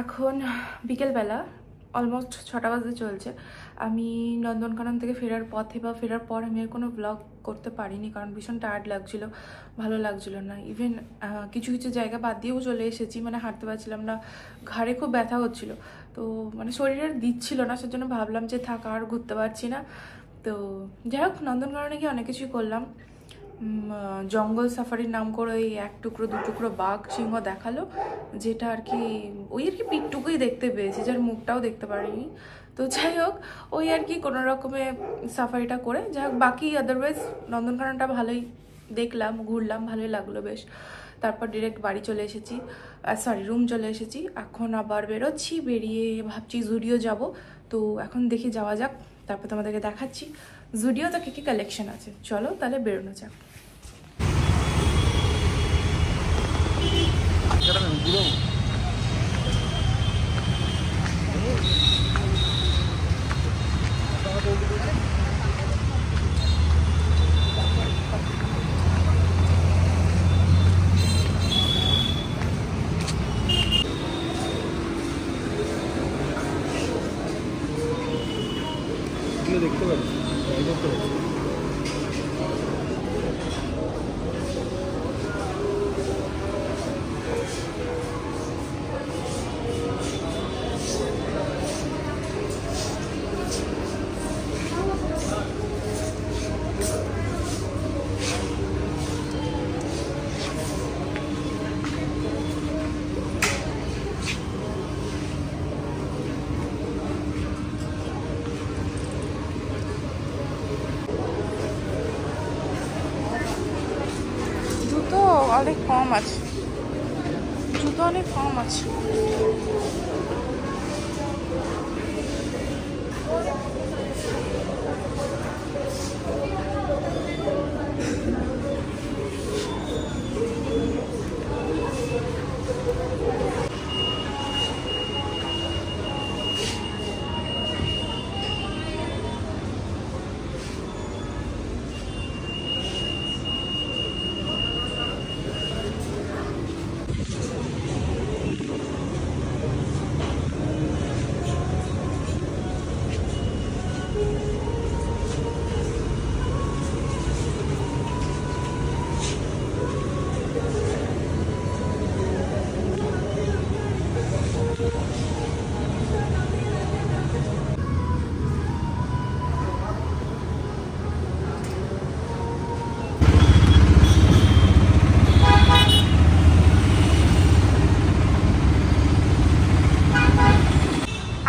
এখন বিকেলবেলা অলমোস্ট 6টা বাজে চলছে। আমি নন্দনকানন থেকে ফেরার পথে বা ফেরার পর আমি আর কোনো ব্লগ করতে পারিনি, কারণ ভীষণ টায়ার্ড লাগছিল, ভালো লাগছিল না। ইভেন কিছু কিছু জায়গা বাদ দিয়েও চলে এসেছি, মানে হাঁটতে পারছিলাম না, ঘাড়ে খুব ব্যথা হচ্ছিল, তো মানে শরীরের দিচ্ছিল না, সেজন্য ভাবলাম যে থাক, আর ঘুরতে পারছি না। তো যাই হোক, নন্দনকাননে গিয়ে অনেক কিছুই করলাম। জঙ্গল সাফারির নাম করে ওই 1 টুকরো 2 টুকরো বাঘ সিংহ দেখালো, যেটা আর কি ওই আর কি পিকটুকুই দেখতে পেয়েছি, যার মুখটাও দেখতে পারিনি। তো যাই হোক, ওই আর কি কোনো রকমে সাফারিটা করে, যাই হোক বাকি আদারওয়াইজ নন্দনকাননটা ভালোই দেখলাম, ঘুরলাম, ভালোই লাগলো বেশ। তারপর ডিরেক্ট বাড়ি চলে এসেছি, রুম চলে এসেছি। এখন আবার বেরোচ্ছি, বেরিয়ে ভাবছি জুডিও যাব। তো এখন দেখি যাওয়া যাক, তারপর তোমাদেরকে দেখাচ্ছি জুডিওতে কী কী কালেকশন আছে। চলো তাহলে বেরোনো যাক। দেখতে পারি অনেক কম আছে, জুতো অনেক কম আছে।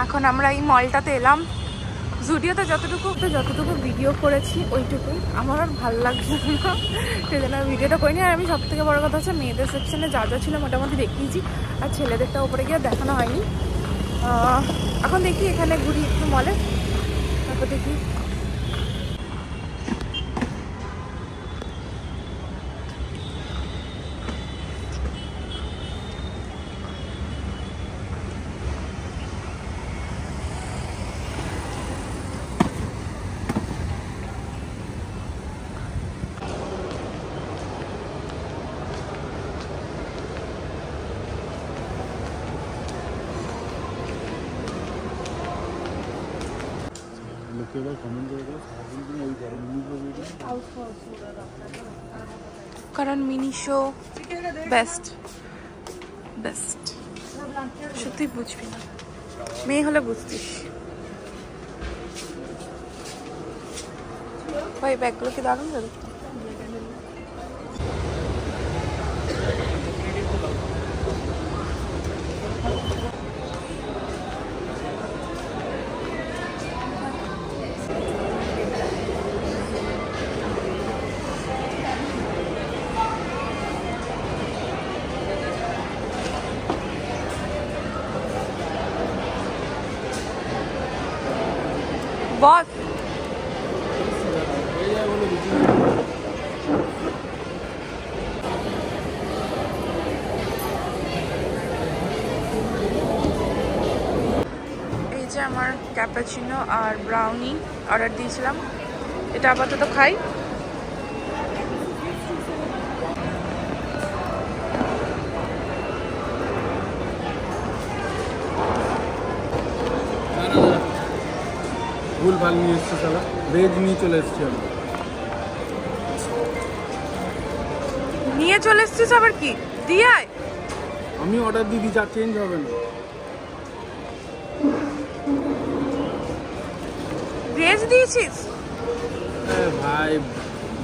এখন আমরা এই মলটাতে এলাম। জুডিওতে যতটুকু ভিডিও করেছি ওইটুকুই, আমার আর ভালো লাগছে না, সেজন্য ভিডিওটা করিনি। আর আমি সব থেকে বড় কথা হচ্ছে মেয়েদের সেকশনে যা যা ছিল মোটামুটি দেখিয়েছি, আর ছেলেদেরটা ওপরে গিয়ে দেখানো হয়নি। এখন দেখি এখানে ঘুরি একটু মলে, তারপর দেখি। কারণ মিনি শো বেস্ট বেস্ট, সত্যি বুঝবি না, মেয়ে হলে বুঝতিস। ভাই ব্যাগগুলো কি দারুণ যাবে। বস এই যে আমার ক্যাপাচিনো আর ব্রাউনি অর্ডার দিয়েছিলাম, এটা আপাতত খাই। ভুল ভাল নিয়ে এসছে সালা, ভেজ নিয়ে চলে এসছি আমি। নিয়ে চলে এসছিস আবার কি দিয়ে আয়। আমি অর্ডার দিয়ে দিই, যা চেঞ্জ হবে না। ভেজ দিয়েছিস? ভাই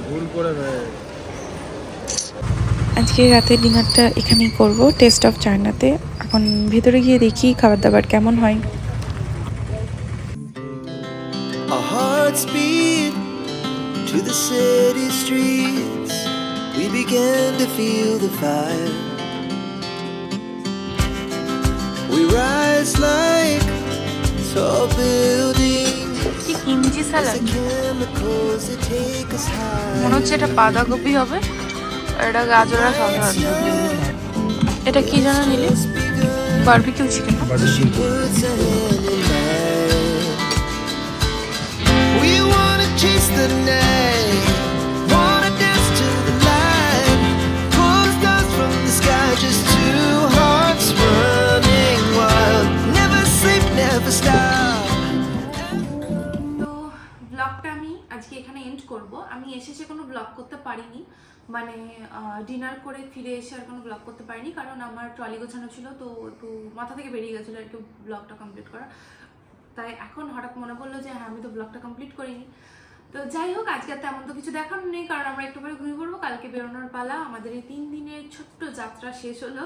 ভুল করে ভাই। আজকে রাতের ডিনারটা এখানেই করব, টেস্ট অফ চায়নাতে। এখন ভেতরে গিয়ে দেখি খাবার দাবার কেমন হয়। Our hearts beat to the city streets. We began to feel the fire. We rise like tall buildings. কি kimchi salad, Chemicals that take us high. মনে হচ্ছে এটা বাঁধাকপি হবে, এটা গাজর আর শসা আছে। এটা কি জানো নিলে? Barbecue chicken. Puts a hand in mine. We wanna chase the night. Wanna dance to the light. Pull stars from the sky, just two hearts running wild. Never sleep, never stop. তো ব্লগটা আমি আজকে এখানে and করব। আমি এসে কোনো blog করতে পারিনি, মানে ডিনার করে ফিরে এসে আর কোনো ব্লগ করতে পারিনি, কারণ আমার ট্রলি গোছানো ছিল, তো একটু মাথা থেকে বেরিয়ে গেছিলো আর কি ব্লগটা কমপ্লিট করা। তাই এখন হঠাৎ মনে পড়লো যে হ্যাঁ আমি তো ব্লগটা কমপ্লিট করিনি। তো যাই হোক, আজকে তেমন তো কিছু দেখানো নেই, কারণ আমরা একটু পরে ঘুমিয়ে পড়বো। কালকে বেরোনোর পালা। আমাদের এই 3 দিনের ছোট্ট যাত্রা শেষ হলো,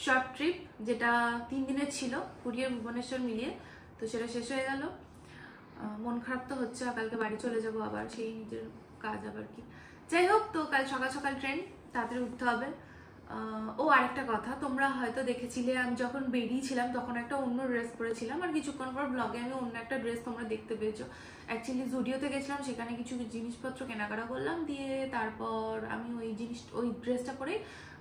শর্ট ট্রিপ, যেটা 3 দিনের ছিল পুরী আর ভুবনেশ্বর মিলিয়ে, তো সেটা শেষ হয়ে গেল। মন খারাপ তো হচ্ছে, কালকে বাড়ি চলে যাব আবার, সেই নিজের কাজ আবার কি। যাই হোক, তো কাল সকাল সকাল ট্রেন, তাড়াতাড়ি উঠতে হবে। ও আরেকটা কথা, তোমরা হয়তো দেখেছিলে আমি যখন বেরিয়েছিলাম তখন একটা অন্য ড্রেস পরেছিলাম, আর কিছুক্ষণ পর ব্লগে আমি অন্য একটা ড্রেস তোমরা দেখতে পেয়েছো। অ্যাকচুয়ালি জুডিওতে গেছিলাম, সেখানে কিছু জিনিসপত্র কেনাকাটা করলাম, দিয়ে তারপর আমি ওই ড্রেসটা পরে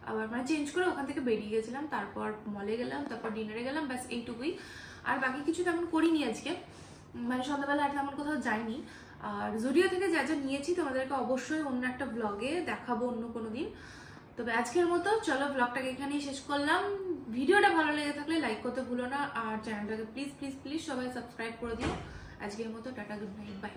আবার মানে চেঞ্জ করে ওখান থেকে বেরিয়ে গেছিলাম। তারপর মলে গেলাম, তারপর ডিনারে গেলাম, ব্যাস এইটুকুই। আর বাকি কিছু তেমন করিনি আজকে, মানে সন্ধ্যাবেলা আর তেমন কোথাও যাইনি। আর জুডিও থেকে যা যা নিয়েছি তোমাদেরকে অবশ্যই অন্য একটা ব্লগে দেখাবো অন্য কোনো দিন। তবে আজকের মতো চলো ব্লগটাকে এখানেই শেষ করলাম। ভিডিওটা ভালো লেগে থাকলে লাইক করতে ভুলো না, আর চ্যানেলটাকে প্লিজ প্লিজ প্লিজ সবাই সাবস্ক্রাইব করে দিও। আজকের মতো টাটা, গুড নাইট, বাই।